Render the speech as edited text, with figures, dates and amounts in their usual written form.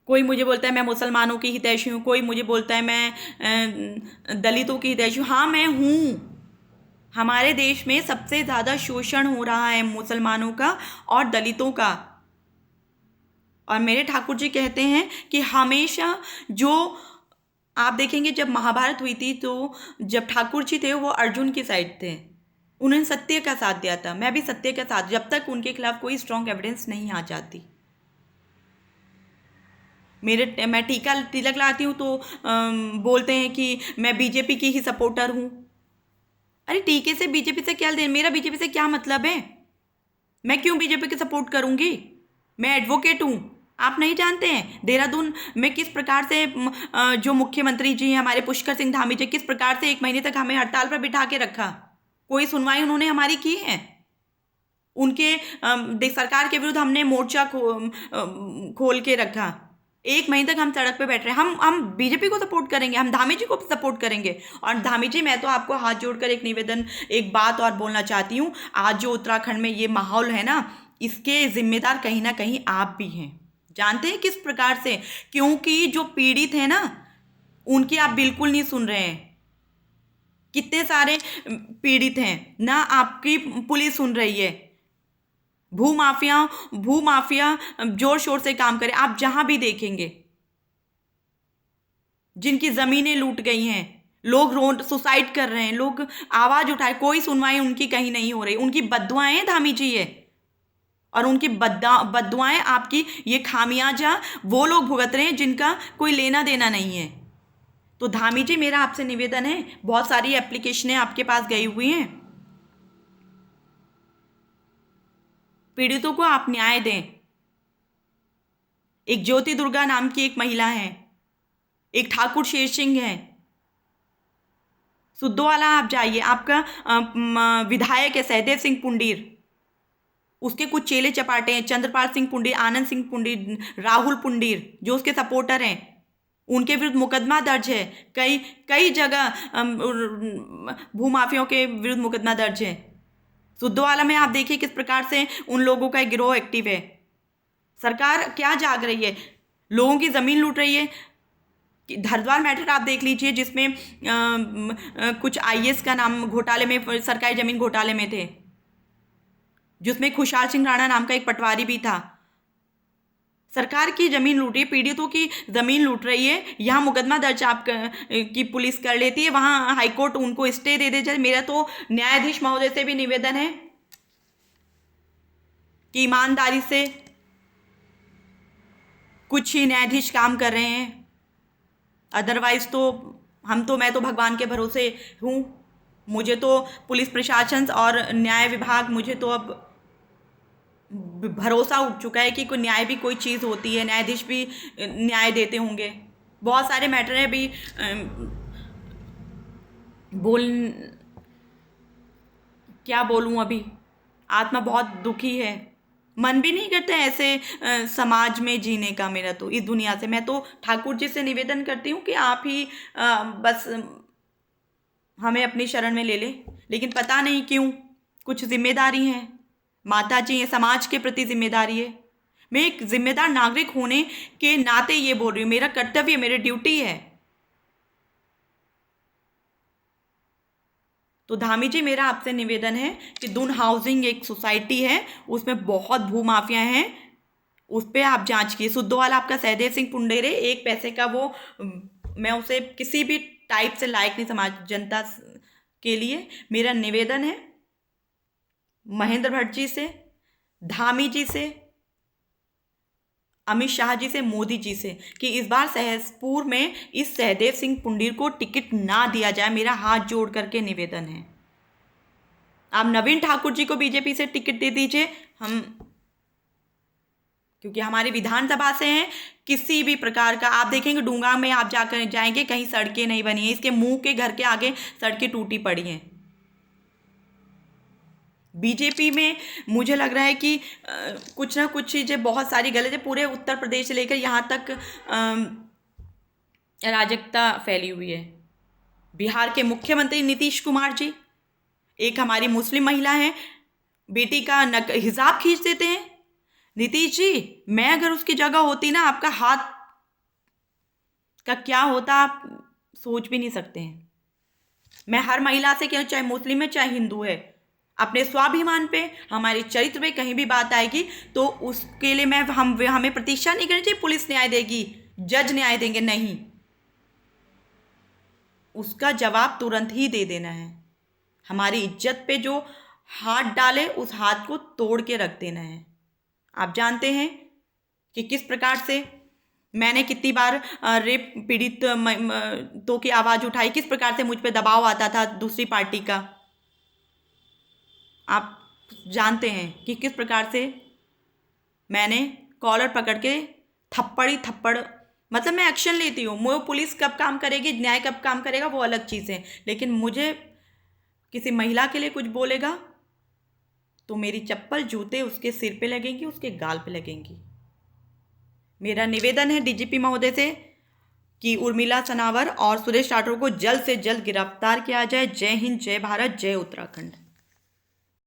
कोई मुझे बोलता है मैं मुसलमानों की हितैषी हूँ, कोई मुझे बोलता है मैं दलितों की हितैषी हूँ। हाँ, मैं हूँ। हमारे देश में सबसे ज़्यादा शोषण हो रहा है मुसलमानों का और दलितों का। और मेरे ठाकुर जी कहते हैं कि हमेशा जो आप देखेंगे, जब महाभारत हुई थी तो जब ठाकुर जी थे वो अर्जुन की साइड थे, उन्होंने सत्य का साथ दिया था। मैं भी सत्य का साथ, जब तक उनके खिलाफ कोई स्ट्रॉन्ग एविडेंस नहीं आ जाती। मैं टीका तिलक लाती हूँ तो बोलते हैं कि मैं बीजेपी की ही सपोर्टर हूँ। अरे टीके से बीजेपी से क्या लेना, मेरा बीजेपी से क्या मतलब है? मैं क्यों बीजेपी की सपोर्ट करूंगी? मैं एडवोकेट हूँ। आप नहीं जानते हैं देहरादून में किस प्रकार से जो मुख्यमंत्री जी हैं हमारे पुष्कर सिंह धामी जी, किस प्रकार से 1 महीने तक हमें हड़ताल पर बिठा के रखा? कोई सुनवाई उन्होंने हमारी की है? उनके सरकार के विरुद्ध हमने मोर्चा खोल के रखा। 1 महीने तक हम सड़क पे बैठ रहे हैं। हम बीजेपी को सपोर्ट करेंगे, हम धामी जी को सपोर्ट करेंगे। और धामी जी, मैं तो आपको हाथ जोड़कर एक निवेदन, एक बात और बोलना चाहती हूँ। आज जो उत्तराखंड में ये माहौल है ना, इसके जिम्मेदार कहीं ना कहीं आप भी हैं। जानते हैं किस प्रकार से? क्योंकि जो पीड़ित है ना, उनकी आप बिल्कुल नहीं सुन रहे हैं। कितने सारे पीड़ित हैं ना, आपकी पुलिस सुन रही है। भूमाफिया जोर शोर से काम करे। आप जहां भी देखेंगे, जिनकी जमीनें लूट गई हैं, लोग रोड सुसाइड कर रहे हैं, लोग आवाज उठाए, कोई सुनवाई उनकी कहीं नहीं हो रही। उनकी बद्दुआएं धामी जी है, और उनकी बद्दुआएं, आपकी ये खामियाजा वो लोग भुगत रहे हैं जिनका कोई लेना देना नहीं है। तो धामी जी, मेरा आपसे निवेदन है, बहुत सारी एप्लीकेशनें आपके पास गई हुई हैं, पीड़ितों को आप न्याय दें। एक ज्योति दुर्गा नाम की एक महिला है, एक ठाकुर शेर सिंह है, सुद्धोवाला आप जाइए, आपका विधायक है सहदेव सिंह पुंडीर, उसके कुछ चेले चपाटे हैं, चंद्रपाल सिंह पुंडीर, आनंद सिंह पुंडीर, राहुल पुंडीर, जो उसके सपोर्टर हैं, उनके विरुद्ध मुकदमा दर्ज है। कई कई जगह भूमाफियों के विरुद्ध मुकदमा दर्ज है। सुद्धोवाला में आप देखिए किस प्रकार से उन लोगों का एक गिरोह एक्टिव है। सरकार क्या जाग रही है? लोगों की ज़मीन लूट रही है। हरिद्वार मैटर आप देख लीजिए, जिसमें कुछ आईएएस का नाम घोटाले में, सरकारी ज़मीन घोटाले में थे, जिसमें खुशहाल सिंह राणा नाम का एक पटवारी भी था। सरकार की ज़मीन लूट रही है, पीड़ितों की ज़मीन लूट रही है। यहाँ मुकदमा दर्ज आप की पुलिस कर लेती है, वहाँ हाईकोर्ट उनको स्टे दे दे जाए। मेरा तो न्यायाधीश महोदय से भी निवेदन है कि ईमानदारी से कुछ ही न्यायाधीश काम कर रहे हैं, अदरवाइज तो मैं तो भगवान के भरोसे हूँ। मुझे तो पुलिस प्रशासन और न्याय विभाग, मुझे तो अब भरोसा उठ चुका है कि कोई न्याय भी कोई चीज़ होती है, न्यायाधीश भी न्याय देते होंगे। बहुत सारे मैटर है भी क्या बोलूँ, अभी आत्मा बहुत दुखी है, मन भी नहीं करता ऐसे समाज में जीने का। मेरा तो इस दुनिया से, मैं तो ठाकुर जी से निवेदन करती हूँ कि आप ही बस हमें अपनी शरण में ले लें। लेकिन पता नहीं क्यों, कुछ जिम्मेदारी है, माता जी हैं, समाज के प्रति जिम्मेदारी है। मैं एक जिम्मेदार नागरिक होने के नाते ये बोल रही हूँ, मेरा कर्तव्य, मेरी ड्यूटी है। तो धामी जी, मेरा आपसे निवेदन है कि दून हाउसिंग एक सोसाइटी है, उसमें बहुत भूमाफिया हैं, उस पर आप जांच कीजिए। सुद्धोवाला आपका सहदेव सिंह पुंडेरे, 1 पैसे का वो, मैं उसे किसी भी टाइप से लायक नहीं समाज जनता के लिए। मेरा निवेदन है महेंद्र भट्ट जी से, धामी जी से, अमित शाह जी से, मोदी जी से, कि इस बार सहसपुर में इस सहदेव सिंह पुंडीर को टिकट ना दिया जाए। मेरा हाथ जोड़ करके निवेदन है। आप नवीन ठाकुर जी को बीजेपी से टिकट दे दीजिए, हम, क्योंकि हमारी विधानसभा से हैं। किसी भी प्रकार का आप देखेंगे, डूंगा में आप जाकर जाएंगे, कहीं सड़कें नहीं बनी है, इसके मुंह के घर के आगे सड़कें टूटी पड़ी हैं। बीजेपी में मुझे लग रहा है कि कुछ ना कुछ चीज़ें बहुत सारी गलत है। पूरे उत्तर प्रदेश से लेकर यहाँ तक अराजकता फैली हुई है। बिहार के मुख्यमंत्री नीतीश कुमार जी, एक हमारी मुस्लिम महिला है, बेटी का हिजाब खींच देते हैं। नीतीश जी, मैं अगर उसकी जगह होती ना, आपका हाथ का क्या होता आप सोच भी नहीं सकते हैं। मैं हर महिला से कहूँ, चाहे मुस्लिम है चाहे हिंदू है, अपने स्वाभिमान पे, हमारे चरित्र पे कहीं भी बात आएगी तो उसके लिए हमें प्रतीक्षा नहीं करनी चाहिए पुलिस न्याय देगी, जज न्याय देंगे, नहीं, उसका जवाब तुरंत ही दे देना है। हमारी इज्जत पे जो हाथ डाले उस हाथ को तोड़ के रख देना है। आप जानते हैं कि किस प्रकार से मैंने कितनी बार रेप पीड़ित तो की आवाज़ उठाई, किस प्रकार से मुझ पे दबाव आता था दूसरी पार्टी का। आप जानते हैं कि किस प्रकार से मैंने कॉलर पकड़ के थप्पड़ ही थप्पड़, मतलब मैं एक्शन लेती हूँ। वो पुलिस कब काम करेगी, न्याय कब काम करेगा, वो अलग चीज़ है, लेकिन मुझे किसी महिला के लिए कुछ बोलेगा तो मेरी चप्पल जूते उसके सिर पे लगेंगी, उसके गाल पे लगेंगी। मेरा निवेदन है डीजीपी महोदय से कि उर्मिला सनावर और सुरेश राठौर को जल्द से जल्द गिरफ्तार किया जाए। जय हिंद, जय भारत, जय उत्तराखंड।